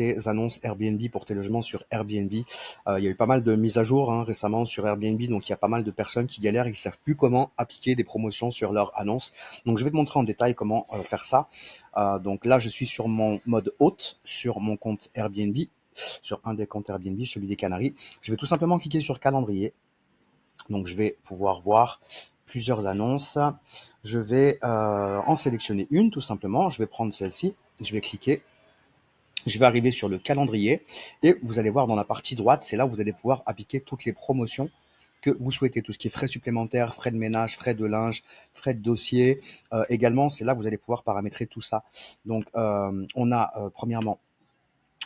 tes annonces Airbnb, pour tes logements sur Airbnb. Il y a eu pas mal de mises à jour récemment sur Airbnb, donc il y a pas mal de personnes qui galèrent et qui savent plus comment appliquer des promotions sur leurs annonces. Donc je vais te montrer en détail comment faire ça. Donc là, je suis sur mon mode hôte, sur mon compte Airbnb, sur un des comptes Airbnb, celui des Canaries. Je vais tout simplement cliquer sur calendrier. Donc je vais pouvoir voir plusieurs annonces. Je vais en sélectionner une tout simplement. Je vais prendre celle-ci. Je vais cliquer. Je vais arriver sur le calendrier et vous allez voir dans la partie droite, c'est là où vous allez pouvoir appliquer toutes les promotions que vous souhaitez, tout ce qui est frais supplémentaires, frais de ménage, frais de linge, frais de dossier. Également, c'est là que vous allez pouvoir paramétrer tout ça. Donc, on a premièrement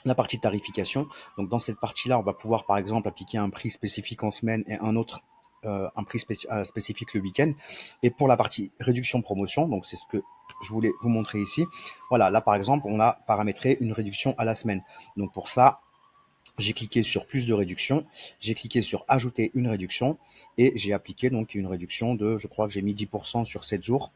la partie tarification. Donc, dans cette partie-là, on va pouvoir, par exemple, appliquer un prix spécifique en semaine et un autre un prix spécifique le week-end. Et pour la partie réduction promotion, donc c'est ce que je voulais vous montrer ici. Voilà, là par exemple, on a paramétré une réduction à la semaine. Donc pour ça, j'ai cliqué sur plus de réduction, j'ai cliqué sur ajouter une réduction et j'ai appliqué donc une réduction de, je crois que j'ai mis 10% sur 7 jours.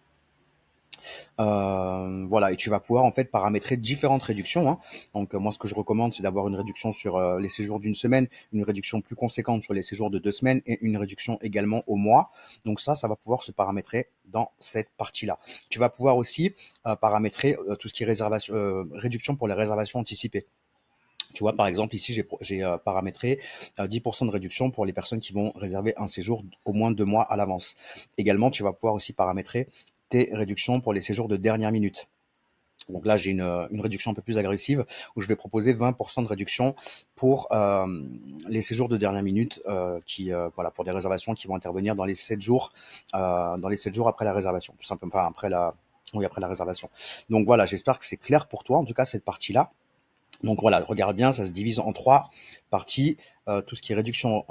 Voilà, et tu vas pouvoir en fait paramétrer différentes réductions. Donc moi, ce que je recommande, c'est d'avoir une réduction sur les séjours d'une semaine, une réduction plus conséquente sur les séjours de 2 semaines et une réduction également au mois. Donc ça va pouvoir se paramétrer dans cette partie-là. Tu vas pouvoir aussi paramétrer tout ce qui est réduction pour les réservations anticipées. Tu vois, par exemple, ici, j'ai paramétré 10% de réduction pour les personnes qui vont réserver un séjour au moins 2 mois à l'avance. Également, tu vas pouvoir aussi paramétrer tes réductions pour les séjours de dernière minute. Donc là, j'ai une réduction un peu plus agressive où je vais proposer 20% de réduction pour les séjours de dernière minute, voilà, pour des réservations qui vont intervenir dans les 7 jours, après la réservation, tout simplement, enfin après la réservation. Donc voilà, j'espère que c'est clair pour toi, en tout cas cette partie-là. Donc voilà, regarde bien, ça se divise en 3 parties. Tout ce qui est réduction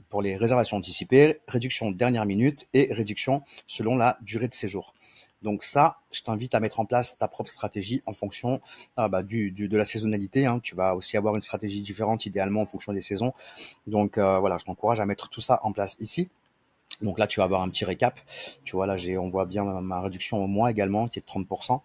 pour les réservations anticipées, réduction dernière minute et réduction selon la durée de séjour. Donc ça, je t'invite à mettre en place ta propre stratégie en fonction de la saisonnalité. Tu vas aussi avoir une stratégie différente idéalement en fonction des saisons. Donc voilà, je t'encourage à mettre tout ça en place ici. Donc là, tu vas avoir un petit récap. Tu vois, là, on voit bien ma réduction au mois également, qui est de 30%.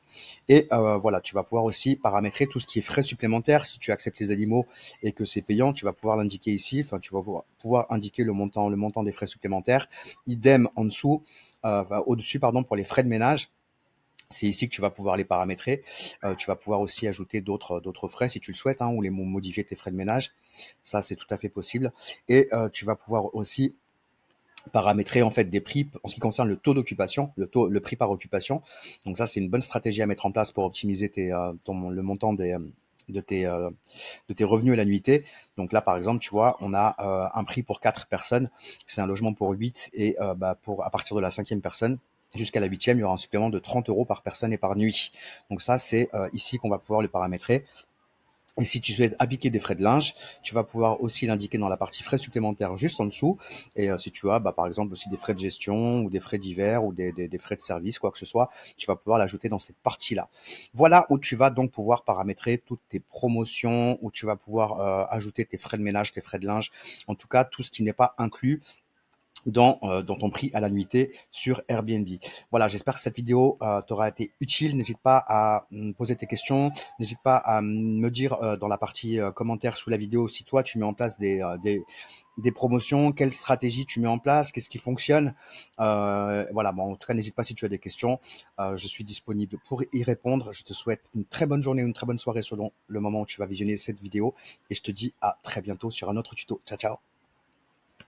Et voilà, tu vas pouvoir aussi paramétrer tout ce qui est frais supplémentaires. Si tu acceptes les animaux et que c'est payant, tu vas pouvoir l'indiquer ici. Enfin, tu vas pouvoir indiquer le montant des frais supplémentaires. Idem en dessous, au-dessus, pardon, pour les frais de ménage. C'est ici que tu vas pouvoir les paramétrer. Tu vas pouvoir aussi ajouter d'autres frais si tu le souhaites, ou les modifier tes frais de ménage. Ça, c'est tout à fait possible. Et tu vas pouvoir aussi paramétrer en fait des prix en ce qui concerne le taux d'occupation, le prix par occupation. Donc ça, c'est une bonne stratégie à mettre en place pour optimiser le montant de tes revenus à la nuitée. Donc là, par exemple, tu vois, on a un prix pour 4 personnes. C'est un logement pour 8 et à partir de la 5e personne jusqu'à la 8e, il y aura un supplément de 30 € par personne et par nuit. Donc ça, c'est ici qu'on va pouvoir le paramétrer. Et si tu souhaites appliquer des frais de linge, tu vas pouvoir aussi l'indiquer dans la partie frais supplémentaires juste en dessous. Et si tu as par exemple aussi des frais de gestion ou des frais divers ou des frais de service, quoi que ce soit, tu vas pouvoir l'ajouter dans cette partie-là. Voilà où tu vas donc pouvoir paramétrer toutes tes promotions, où tu vas pouvoir ajouter tes frais de ménage, tes frais de linge, en tout cas tout ce qui n'est pas inclus dans ton prix à la nuitée sur Airbnb. Voilà, j'espère que cette vidéo t'aura été utile. N'hésite pas à me poser tes questions. N'hésite pas à me dire dans la partie commentaires sous la vidéo si toi tu mets en place des promotions, quelle stratégie tu mets en place, qu'est-ce qui fonctionne. Voilà, bon, en tout cas, n'hésite pas si tu as des questions. Je suis disponible pour y répondre. Je te souhaite une très bonne journée, une très bonne soirée selon le moment où tu vas visionner cette vidéo. Et je te dis à très bientôt sur un autre tuto. Ciao, ciao.